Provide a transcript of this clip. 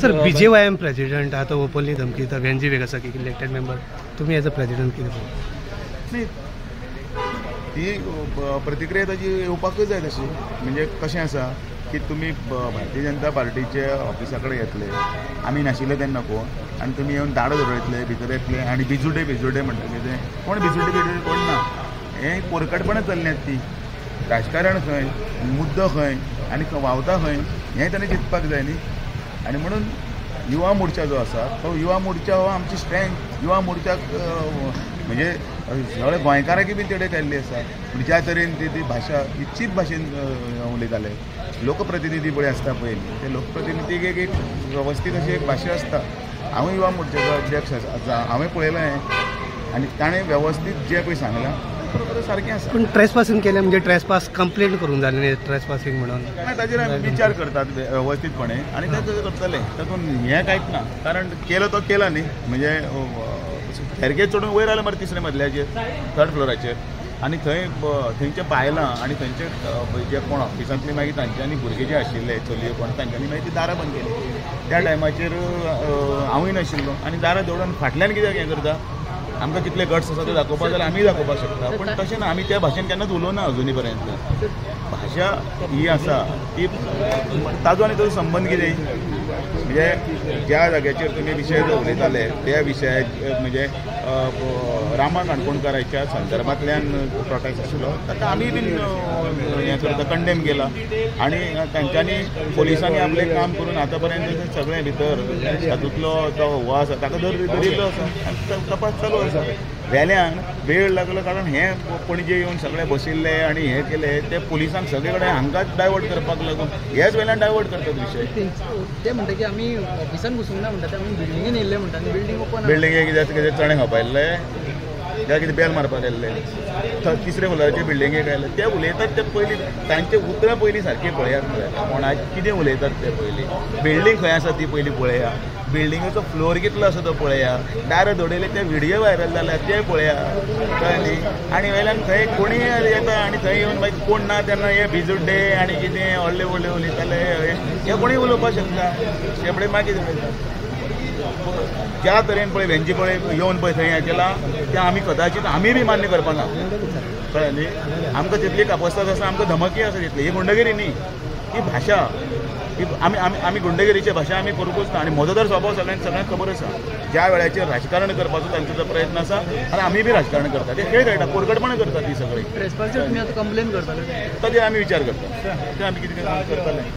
sir BJYM president आता openly धमकी वेंजी वेग आसा की इलेक्टेड मेंबर तुम्ही एज अ प्रेसिडेंट कितें न्ही ती प्रतिक्रिया ताची येवपाकच जाय तशी म्हणजे कशें आसा की तुमी भारतीय जनता पार्टीचे ऑफिसा कडेन येतले आमी नाशिल्ले तेन्ना कोण आनी तुमी येवन दाड धरयतले भितर येतले आनी भिजुडे म्हणटा कितें कोण भिजुडे कोण ना हें पोरकटपणां चल्ल्यात ती राजकारण खंय मुद्दो खंय आनी वावता खंय हें ताणें चिंतपाक जाय न्ही आनी म्हणून युवा मोर्चा जो आसा तो युवा मोर्चा हो आमची स्ट्रेंथ युवा मोर्चाक म्हणजे सगळे गोंयकारांकी बी तेडे केल्ली आसा ज्या तरेन ती भाशा इच्छीत भाशेन उलयताले लोकप्रतिनिधी पळय आसता पयलीं ते लोकप्रतिनिधीक एक वेवस्थीत अशी एक भाशा आसता हांवूय युवा मोर्चाचो अध्यक्ष आसा हांवें पळयलां हें आनी ताणें वेवस्थीत जें पळय सांगलां बरोबर सारकें आसा पूण ट्रेसपासिंग केलें म्हणजे ट्रेसपास कंप्लेंट करूंक जालें न्ही ट्रेसपासिंग म्हणून ताजेर आमी विचार करतात वेवस्थीतपणे आनी ते करतले तातूंत हें कांयच ना कारण केलो तो केला न्ही म्हणजे खेरगे चडून वयर आयले मरे तिसऱ्या मजल्याचेर थर्ड फ्लोराचेर आनी थंयचे बायलां आनी थंयचे जे कोण ऑफिसांतली मागीर तांच्यांनी भुरगे जे आशिल्ले चलयो कोण तांच्यांनी मागीर ती दारां बंद केली त्या टायमाचेर हांवूय नाशिल्लो आनी दारां दवरून फाटल्यान कित्याक हें करता आमकां कितले गट्स आसा ते दाखोवपाक जाल्यार आमी दाखोवपाक शकता पूण तशें ना आमी त्या भाशेन केन्नाच उलोवना अजुनी पर्यंत भाशा ही आसा ती ताजो आनी ताजो संबंद कितें म्हणजे ज्या जाग्याचेर तुमी विशय जो उलयताले त्या विशयाक म्हणजे रामा काणकोणकाराच्या संदर्भांतल्यान प्रोटेस्ट आशिल्लो ताका आमी बीन हें करता कंडेम केला आनी तांच्यांनी पुलिसांनी आपलें काम करून आतां पर्यंत सगळें भितर तातूंतलो जो हो आसा ताका धरिल्लो आसा आनी तपास चालू आसा वेल्यान वेळ लागलो कारण हें पणजे येवन सगळे बशिल्ले आनी हें केलें ते पुलिसांक सगळे कडेन हांकाच डायवर्ट करपाक लागून हेच वेल्यान डायवर्ट करतात विशय ते म्हणटा की आमी ऑफिसान बसूंक ना म्हणटा आमी बिल्डिंगेन येयल्ले म्हणटा आनी बिल्डींग ओपन बिल्डिंगेक कितें चणे खावपायल्ले त्या कितें बेल मारपाक येल्ले तिसऱ्या फ्लोराचे बिल्डिंगेक आयले ते उलयतात ते पयलीं तांचे उतरां पयलीं सारकीं पळयात मरे कोणाक कितें उलयतात ते पयलीं बिल्डींग खंय आसा ती पयलीं पळया बिल्डिंगेचो फ्लोर कितलो आसा तो पळया दारां दवरलेले ते व्हिडियो व्हायरल जाल्यात ते पळया कळ्ळें न्ही आनी वयल्यान थंय कोणीय येता आनी थंय येवन मागीर कोण ना तेन्ना हे भिजुड्डे आनी कितें व्हडले व्हडले उलयताले हे कोणूय उलोवपाक शकता शेपडे मागीर ज्या तरेन पळय वेंची पळय येवन पळय थंय हें केलां तें आमी कदाचीत आमी बी मान्य करपाना कळ्ळें न्ही आमकां तितली कापस्ताद आसा आमकां धमकी आसा तितली ही गुंडगिरी न्ही ही भाशा ही आमी गुंडगिरीची भाशा आमी करूंकूच ना आनी म्हजो तर स्वभाव सगळ्यांक खबर आसा ज्या वेळाचेर राजकारण करपाचो तांचो जो प्रयत्न आसा आनी आमी बी राजकारण करता ते खेळ खेळटा पोरकटपणां करता ती सगळी ट्रेसपासिंग तुमी आतां कंप्लेन करताले ताजेर आमी विचार करता ते आमी कितें करताले